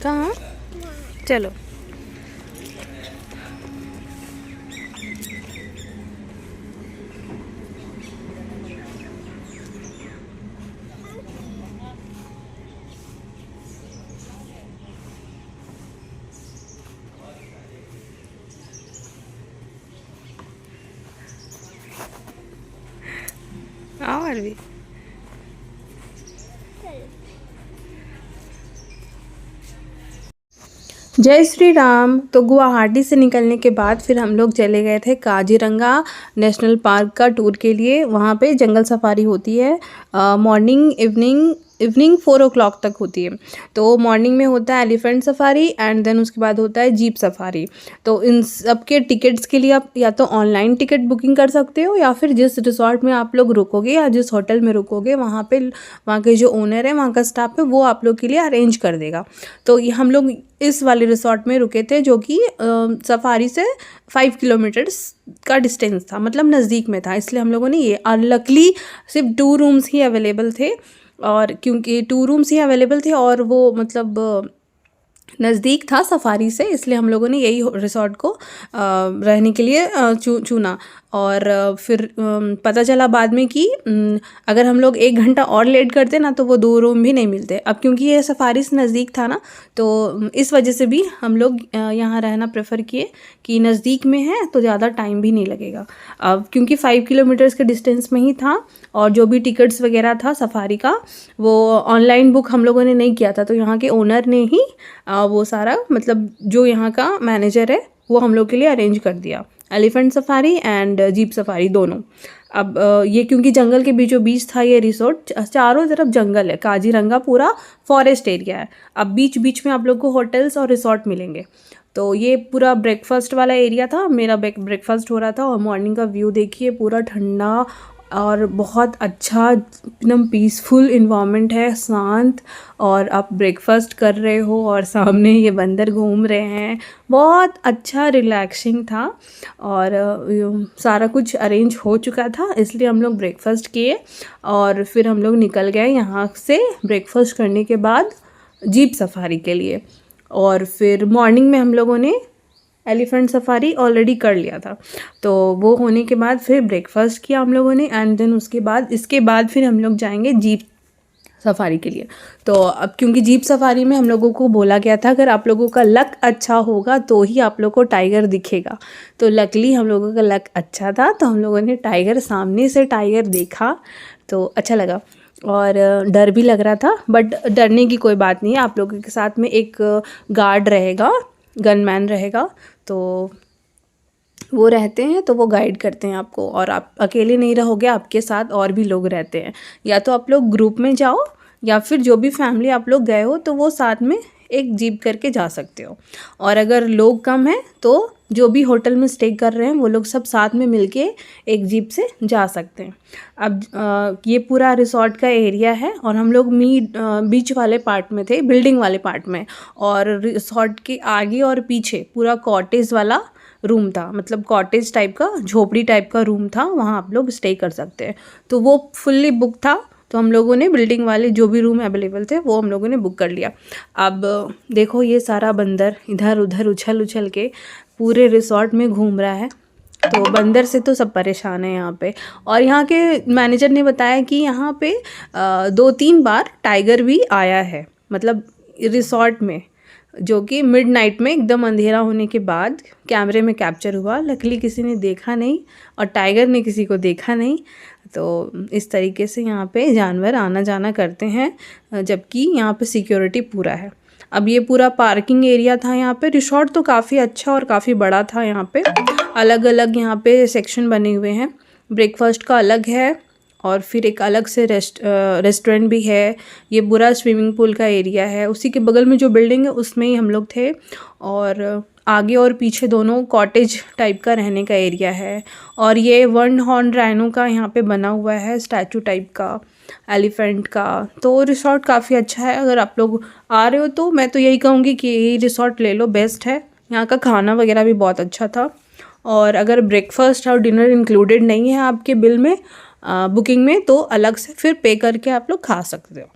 कहाँ? चलो। आओ अरवी। जय श्री राम। तो गुवाहाटी से निकलने के बाद फिर हम लोग चले गए थे काजीरंगा नेशनल पार्क का टूर के लिए। वहाँ पे जंगल सफारी होती है, मॉर्निंग इवनिंग 4 o'clock तक होती है। तो मॉर्निंग में होता है एलिफेंट सफारी एंड देन उसके बाद होता है जीप सफारी। तो इन सब के टिकट्स के लिए आप या तो ऑनलाइन टिकट बुकिंग कर सकते हो, या फिर जिस रिसोर्ट में आप लोग रुकोगे या जिस होटल में रुकोगे वहाँ पे वहाँ के जो ओनर है, वहाँ का स्टाफ है, वो आप लोग के लिए अरेंज कर देगा। तो ये हम लोग इस वाले रिसोर्ट में रुके थे जो कि सफारी से 5 किलोमीटर्स का डिस्टेंस था, मतलब नज़दीक में था। इसलिए हम लोगों ने ये, और लकली सिर्फ 2 रूम्स ही अवेलेबल थे, और क्योंकि 2 रूम्स ही अवेलेबल थे और वो मतलब नज़दीक था सफारी से, इसलिए हम लोगों ने यही रिसोर्ट को रहने के लिए चुना। और फिर पता चला बाद में कि अगर हम लोग 1 घंटा और लेट करते ना तो वो 2 रूम भी नहीं मिलते। अब क्योंकि ये सफारी से नज़दीक था ना, तो इस वजह से भी हम लोग यहाँ रहना प्रेफर किए कि नज़दीक में है तो ज़्यादा टाइम भी नहीं लगेगा। अब क्योंकि 5 किलोमीटर्स के डिस्टेंस में ही था, और जो भी टिकट्स वगैरह था सफारी का वो ऑनलाइन बुक हम लोगों ने नहीं किया था, तो यहाँ के ओनर ने ही वो सारा, मतलब जो यहाँ का मैनेजर है वो हम लोग के लिए अरेंज कर दिया, elephant safari and jeep safari दोनों। अब ये क्योंकि जंगल के बीचों बीच था ये रिसोर्ट, चारों तरफ जंगल है, काजीरंगा पूरा फॉरेस्ट एरिया है। अब बीच बीच में आप लोग को होटल्स और रिसोर्ट मिलेंगे। तो ये पूरा ब्रेकफास्ट वाला एरिया था, मेरा ब्रेकफास्ट हो रहा था, और मॉर्निंग का व्यू देखिए, पूरा ठंडा और बहुत अच्छा, एकदम पीसफुल इन्वामेंट है, शांत। और आप ब्रेकफास्ट कर रहे हो और सामने ये बंदर घूम रहे हैं, बहुत अच्छा रिलैक्सिंग था। और सारा कुछ अरेंज हो चुका था, इसलिए हम लोग ब्रेकफास्ट किए और फिर हम लोग निकल गए यहाँ से ब्रेकफास्ट करने के बाद जीप सफारी के लिए। और फिर मॉर्निंग में हम लोगों ने एलिफेंट सफारी ऑलरेडी कर लिया था, तो वो होने के बाद फिर ब्रेकफास्ट किया हम लोगों ने, एंड देन इसके बाद फिर हम लोग जाएंगे जीप सफारी के लिए। तो अब क्योंकि जीप सफारी में हम लोगों को बोला गया था अगर आप लोगों का लक अच्छा होगा तो ही आप लोग को टाइगर दिखेगा, तो लकली हम लोगों का लक अच्छा था, तो हम लोगों ने सामने से टाइगर देखा, तो अच्छा लगा। और डर भी लग रहा था, बट डरने की कोई बात नहीं है, आप लोगों के साथ में एक गार्ड रहेगा, गनमैन रहेगा, तो वो रहते हैं, तो वो गाइड करते हैं आपको, और आप अकेले नहीं रहोगे, आपके साथ और भी लोग रहते हैं। या तो आप लोग ग्रुप में जाओ, या फिर जो भी फैमिली आप लोग गए हो तो वो साथ में एक जीप करके जा सकते हो। और अगर लोग कम हैं तो जो भी होटल में स्टे कर रहे हैं वो लोग सब साथ में मिलके एक जीप से जा सकते हैं। अब ये पूरा रिसोर्ट का एरिया है, और हम लोग बीच वाले पार्ट में थे, बिल्डिंग वाले पार्ट में, और रिसोर्ट के आगे और पीछे पूरा कॉटेज वाला रूम था, मतलब कॉटेज टाइप का, झोपड़ी टाइप का रूम था, वहाँ आप लोग स्टे कर सकते हैं। तो वो फुल्ली बुक था, तो हम लोगों ने बिल्डिंग वाले जो भी रूम अवेलेबल थे वो हम लोगों ने बुक कर लिया। अब देखो ये सारा बंदर इधर उधर उछल उछल के पूरे रिसोर्ट में घूम रहा है, तो बंदर से तो सब परेशान है यहाँ पे। और यहाँ के मैनेजर ने बताया कि यहाँ पे 2-3 बार टाइगर भी आया है, मतलब रिसोर्ट में, जो कि मिडनाइट में एकदम अंधेरा होने के बाद कैमरे में कैप्चर हुआ। लकीली किसी ने देखा नहीं और टाइगर ने किसी को देखा नहीं। तो इस तरीके से यहाँ पे जानवर आना जाना करते हैं, जबकि यहाँ पे सिक्योरिटी पूरा है। अब ये पूरा पार्किंग एरिया था यहाँ पे। रिसोर्ट तो काफ़ी अच्छा और काफ़ी बड़ा था। यहाँ पे अलग अलग यहाँ पे सेक्शन बने हुए हैं। ब्रेकफास्ट का अलग है, और फिर एक अलग से रेस्टोरेंट भी है। ये पूरा स्विमिंग पूल का एरिया है, उसी के बगल में जो बिल्डिंग है उसमें ही हम लोग थे। और आगे और पीछे दोनों कॉटेज टाइप का रहने का एरिया है। और ये 1 हॉर्न राइनो का यहाँ पे बना हुआ है, स्टैचू टाइप का, एलिफेंट का। तो रिसोर्ट काफ़ी अच्छा है, अगर आप लोग आ रहे हो तो मैं तो यही कहूँगी कि यही रिसोर्ट ले लो, बेस्ट है। यहाँ का खाना वगैरह भी बहुत अच्छा था। और अगर ब्रेकफास्ट और डिनर इंक्लूडेड नहीं है आपके बिल में, बुकिंग में, तो अलग से फिर पे करके आप लोग खा सकते हो।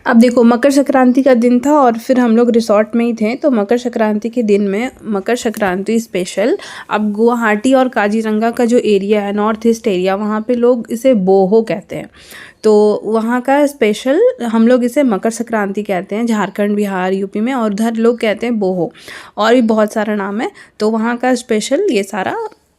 अब देखो मकर संक्रांति का दिन था और फिर हम लोग रिसॉर्ट में ही थे, तो मकर संक्रांति के दिन में मकर संक्रांति स्पेशल। अब गुवाहाटी और काजीरंगा का जो एरिया है, नॉर्थ ईस्ट एरिया, वहाँ पे लोग इसे बोहो कहते हैं। तो वहाँ का स्पेशल हम लोग इसे मकर संक्रांति कहते हैं, झारखंड, बिहार, यूपी में, और उधर लोग कहते हैं बोहो, और भी बहुत सारा नाम है। तो वहाँ का स्पेशल ये सारा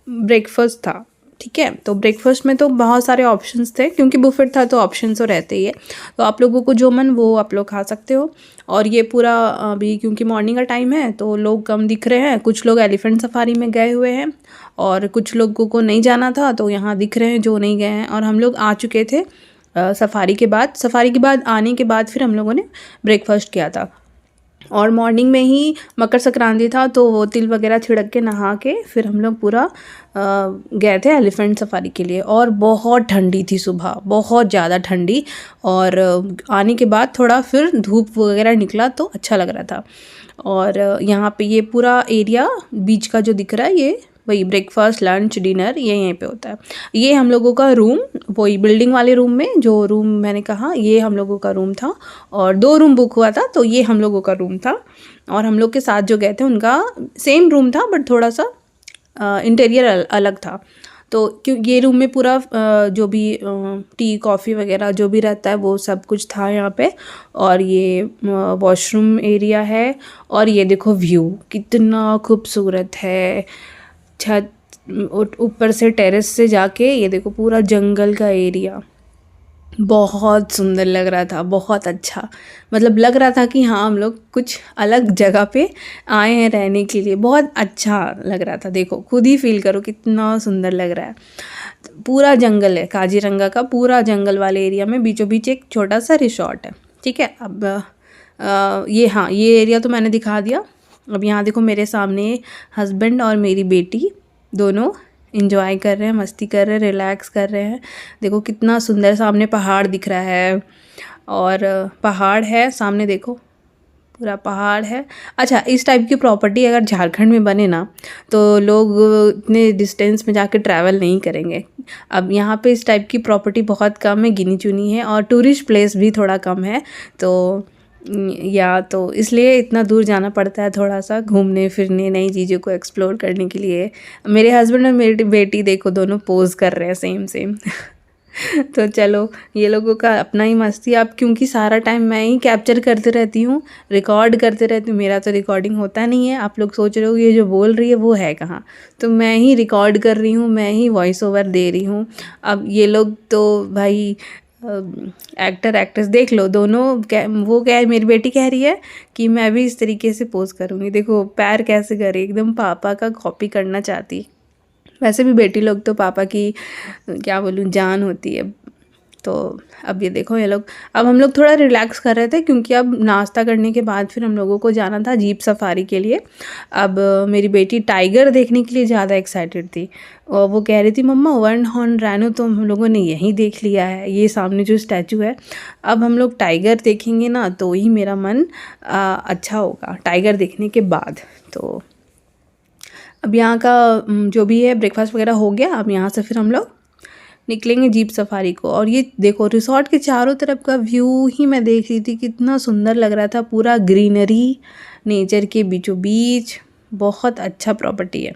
ब्रेकफास्ट था। ठीक है, तो ब्रेकफास्ट में तो बहुत सारे ऑप्शंस थे, क्योंकि बुफेट था तो ऑप्शंस तो रहते ही है। तो आप लोगों को जो मन वो आप लोग खा सकते हो। और ये पूरा अभी क्योंकि मॉर्निंग का टाइम है तो लोग कम दिख रहे हैं, कुछ लोग एलिफेंट सफारी में गए हुए हैं और कुछ लोगों को नहीं जाना था तो यहाँ दिख रहे हैं जो नहीं गए हैं। और हम लोग आ चुके थे सफारी के बाद आने के बाद फिर हम लोगों ने ब्रेकफास्ट किया था। और मॉर्निंग में ही मकर संक्रांति था तो वो तिल वगैरह छिड़क के नहा के फिर हम लोग पूरा गए थे एलिफेंट सफारी के लिए। और बहुत ठंडी थी सुबह, बहुत ज़्यादा ठंडी, और आने के बाद थोड़ा फिर धूप वगैरह निकला तो अच्छा लग रहा था। और यहाँ पे ये पूरा एरिया बीच का जो दिख रहा है, ये वही ब्रेकफास्ट, लंच, डिनर ये यहीं पे होता है। ये हम लोगों का रूम, वही बिल्डिंग वाले रूम में, जो रूम मैंने कहा ये हम लोगों का रूम था। और 2 रूम बुक हुआ था तो ये हम लोगों का रूम था। और हम लोग के साथ जो गए थे उनका सेम रूम था बट थोड़ा सा इंटीरियर अलग था। तो क्यों ये रूम में पूरा जो भी टी कॉफ़ी वगैरह जो भी रहता है वो सब कुछ था यहाँ पे। और ये वॉशरूम एरिया है। और ये देखो व्यू कितना खूबसूरत है। छत ऊपर से टेरेस से जाके ये देखो पूरा जंगल का एरिया, बहुत सुंदर लग रहा था, बहुत अच्छा। मतलब लग रहा था कि हाँ हम लोग कुछ अलग जगह पे आए हैं रहने के लिए, बहुत अच्छा लग रहा था। देखो खुद ही फील करो कितना सुंदर लग रहा है। पूरा जंगल है, काजीरंगा का पूरा जंगल वाले एरिया में बीचों बीच एक छोटा सा रिसॉर्ट है। ठीक है, अब ये हाँ ये एरिया तो मैंने दिखा दिया। अब यहाँ देखो मेरे सामने हस्बैंड और मेरी बेटी दोनों इंजॉय कर रहे हैं, मस्ती कर रहे हैं, रिलैक्स कर रहे हैं। देखो कितना सुंदर सामने पहाड़ दिख रहा है, और पहाड़ है सामने, देखो पूरा पहाड़ है। अच्छा, इस टाइप की प्रॉपर्टी अगर झारखंड में बने ना तो लोग इतने डिस्टेंस में जाके ट्रैवल नहीं करेंगे। अब यहाँ पे इस टाइप की प्रॉपर्टी बहुत कम है, गिनी चुनी है, और टूरिस्ट प्लेस भी थोड़ा कम है। तो या तो इसलिए इतना दूर जाना पड़ता है थोड़ा सा घूमने फिरने, नई चीज़ों को एक्सप्लोर करने के लिए। मेरे हस्बैंड और मेरी बेटी देखो दोनों पोज कर रहे हैं सेम सेम। तो चलो ये लोगों का अपना ही मस्ती। अब क्योंकि सारा टाइम मैं ही कैप्चर करते रहती हूँ, रिकॉर्ड करते रहती हूँ, मेरा तो रिकॉर्डिंग होता नहीं है। आप लोग सोच रहे हो ये जो बोल रही है वो है कहाँ, तो मैं ही रिकॉर्ड कर रही हूँ, मैं ही वॉइस ओवर दे रही हूँ। अब ये लोग तो भाई एक्टर एक्ट्रेस देख लो दोनों, वो क्या है, मेरी बेटी कह रही है कि मैं भी इस तरीके से पोज करूँगी। देखो पैर कैसे करे, एकदम पापा का कॉपी करना चाहती। वैसे भी बेटी लोग तो पापा की क्या बोलूँ जान होती है। तो अब ये देखो ये लोग, अब हम लोग थोड़ा रिलैक्स कर रहे थे क्योंकि अब नाश्ता करने के बाद फिर हम लोगों को जाना था जीप सफारी के लिए। अब मेरी बेटी टाइगर देखने के लिए ज़्यादा एक्साइटेड थी, और वो कह रही थी मम्मा वन हॉर्न राइनो तो हम लोगों ने यहीं देख लिया है, ये सामने जो स्टैचू है। अब हम लोग टाइगर देखेंगे ना तो ही मेरा मन अच्छा होगा टाइगर देखने के बाद। तो अब यहाँ का जो भी है ब्रेकफास्ट वगैरह हो गया। अब यहाँ से फिर हम लोग निकलेंगे जीप सफारी को। और ये देखो रिसॉर्ट के चारों तरफ का व्यू ही मैं देख रही थी, कितना सुंदर लग रहा था, पूरा ग्रीनरी, नेचर के बीचों बीच, बहुत अच्छा प्रॉपर्टी है।